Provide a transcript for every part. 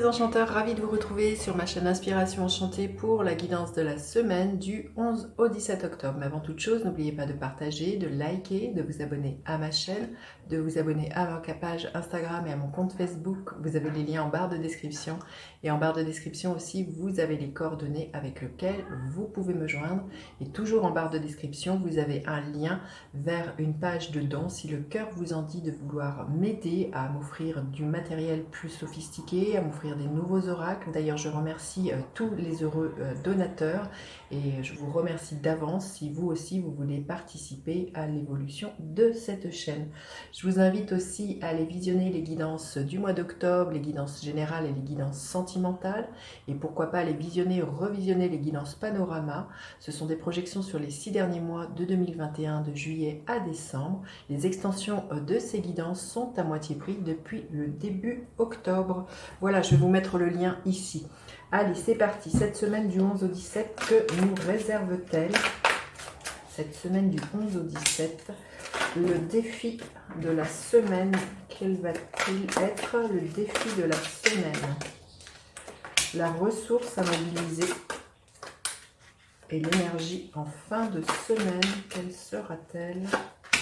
les enchanteurs, ravi de vous retrouver sur ma chaîne Inspiration Enchantée pour la guidance de la semaine du 11 au 17 octobre. Mais avant toute chose, n'oubliez pas de partager, de liker, de vous abonner à ma chaîne, de vous abonner à ma page Instagram et à mon compte Facebook. Vous avez les liens en barre de description. Et en barre de description aussi, vous avez les coordonnées avec lesquelles vous pouvez me joindre. Et toujours en barre de description, vous avez un lien vers une page de don si le cœur vous en dit de vouloir m'aider à m'offrir du matériel plus sophistiqué, à m'offrir des nouveaux oracles. D'ailleurs, je remercie tous les heureux donateurs et je vous remercie d'avance si vous aussi vous voulez participer à l'évolution de cette chaîne. Je vous invite aussi à aller visionner les guidances du mois d'octobre, les guidances générales et les guidances sentimentales, et pourquoi pas aller visionner ou revisionner les guidances panorama. Ce sont des projections sur les 6 derniers mois de 2021, de juillet à décembre. Les extensions de ces guidances sont à moitié prix depuis le début octobre. Voilà, je vais vous mettre le lien ici. Allez, c'est parti. Cette semaine du 11 au 17, que nous réserve-t-elle? Cette semaine du 11 au 17, le défi de la semaine, quel va-t-il être? Le défi de la semaine. La ressource à mobiliser et l'énergie en fin de semaine, quelle sera-t-elle?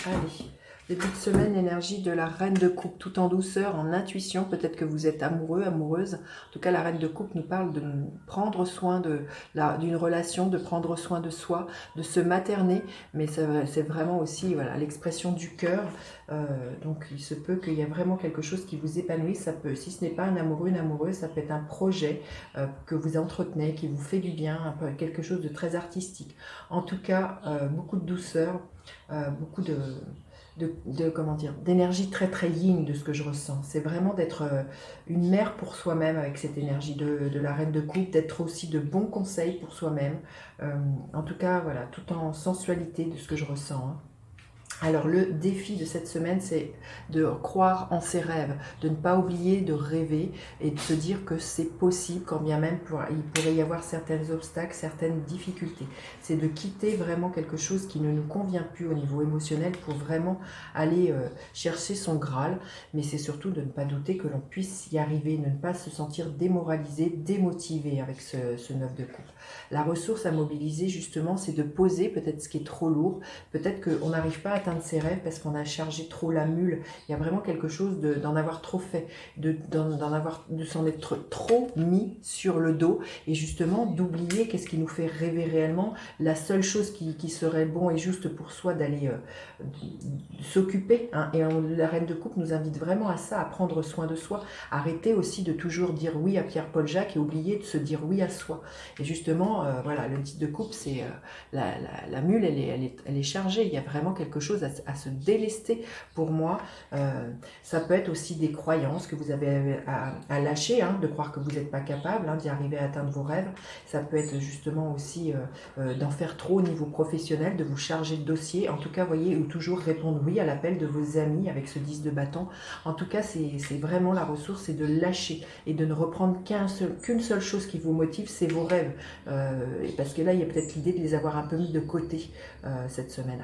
Allez, début de semaine, énergie de la reine de coupe, tout en douceur, en intuition. Peut-être que vous êtes amoureux, amoureuse. En tout cas, la reine de coupe nous parle de prendre soin d'une relation, de prendre soin de soi, de se materner. Mais c'est vraiment aussi voilà, l'expression du cœur. Donc, il se peut qu'il y ait vraiment quelque chose qui vous épanouisse. Ça peut, si ce n'est pas un amoureux, une amoureuse, ça peut être un projet que vous entretenez, qui vous fait du bien, quelque chose de très artistique. En tout cas, beaucoup de douceur, beaucoup comment dire, d'énergie très très yin de ce que je ressens. C'est vraiment d'être une mère pour soi-même avec cette énergie de la reine de coupe, d'être aussi de bons conseils pour soi-même. En tout cas, voilà, tout en sensualité de ce que je ressens. Hein. Alors le défi de cette semaine, c'est de croire en ses rêves, de ne pas oublier de rêver et de se dire que c'est possible, quand bien même il pourrait y avoir certains obstacles, certaines difficultés. C'est de quitter vraiment quelque chose qui ne nous convient plus au niveau émotionnel pour vraiment aller chercher son Graal, mais c'est surtout de ne pas douter que l'on puisse y arriver, de ne pas se sentir démoralisé, démotivé avec ce 9 de coupe. La ressource à mobiliser justement, c'est de poser peut-être ce qui est trop lourd, peut-être qu'on n'arrive pas à atteindre ses rêves parce qu'on a chargé trop la mule. Il y a vraiment quelque chose d'en avoir trop fait, de s'en être trop mis sur le dos et justement d'oublier qu'est-ce qui nous fait rêver réellement. La seule chose qui serait bon et juste pour soi d'aller s'occuper. Hein, et la reine de coupe nous invite vraiment à ça, à prendre soin de soi. Arrêter aussi de toujours dire oui à Pierre-Paul Jacques et oublier de se dire oui à soi. Et justement, voilà, le titre de coupe, c'est la mule, elle est chargée. Il y a vraiment quelque chose à se délester pour moi. Ça peut être aussi des croyances que vous avez à lâcher, hein, de croire que vous n'êtes pas capable d'y arriver à atteindre vos rêves. Ça peut être justement aussi d'en faire trop au niveau professionnel, de vous charger de dossiers. En tout cas, voyez, ou toujours répondre oui à l'appel de vos amis avec ce 10 de bâton. En tout cas, c'est vraiment la ressource, c'est de lâcher et de ne reprendre qu'une seule chose qui vous motive, c'est vos rêves. Parce que là, il y a peut-être l'idée de les avoir un peu mis de côté cette semaine.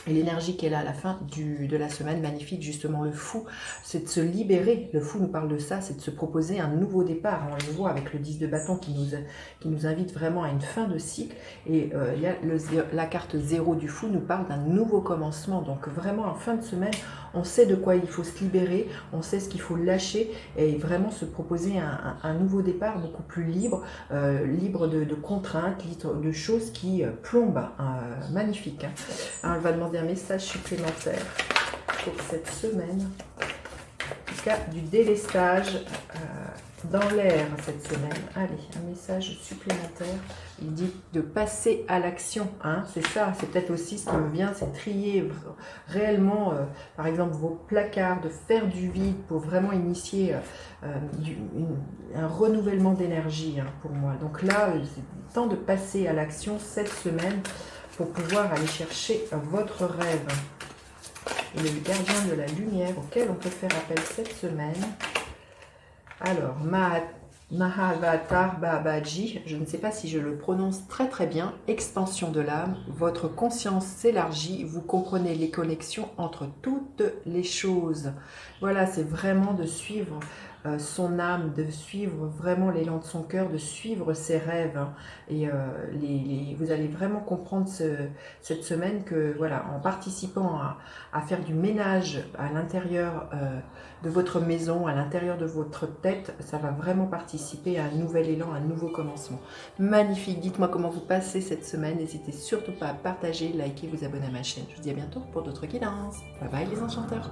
Et l'énergie qu'elle a à la fin de la semaine, magnifique, justement le fou, c'est de se libérer. Le fou nous parle de ça, c'est de se proposer un nouveau départ. On le voit avec le 10 de bâton qui nous invite vraiment à une fin de cycle. Et il y a la carte 0 du fou nous parle d'un nouveau commencement. Donc vraiment en fin de semaine, on sait de quoi il faut se libérer, on sait ce qu'il faut lâcher et vraiment se proposer un nouveau départ beaucoup plus libre, libre de contraintes, libre de choses qui plombent. Magnifique. Hein. Alors, elle va demander un message supplémentaire pour cette semaine. En tout cas, du délestage dans l'air cette semaine. Allez, un message supplémentaire. Il dit de passer à l'action. Hein, c'est ça, c'est peut-être aussi ce qui me vient, c'est trier réellement, par exemple, vos placards, de faire du vide pour vraiment initier un renouvellement d'énergie pour moi. Donc là, c'est temps de passer à l'action cette semaine pour pouvoir aller chercher votre rêve. Et le gardien de la lumière auquel on peut faire appel cette semaine. Alors, Mahavatar Babaji, je ne sais pas si je le prononce très très bien, expansion de l'âme, votre conscience s'élargit, vous comprenez les connexions entre toutes les choses. Voilà, c'est vraiment de suivre son âme, de suivre vraiment l'élan de son cœur, de suivre ses rêves, hein. Et vous allez vraiment comprendre cette semaine que voilà, en participant à faire du ménage à l'intérieur de votre maison, à l'intérieur de votre tête, ça va vraiment participer à un nouvel élan, à un nouveau commencement. Magnifique, dites-moi comment vous passez cette semaine, n'hésitez surtout pas à partager, liker, vous abonner à ma chaîne. Je vous dis à bientôt pour d'autres guidances. Bye bye les enchanteurs.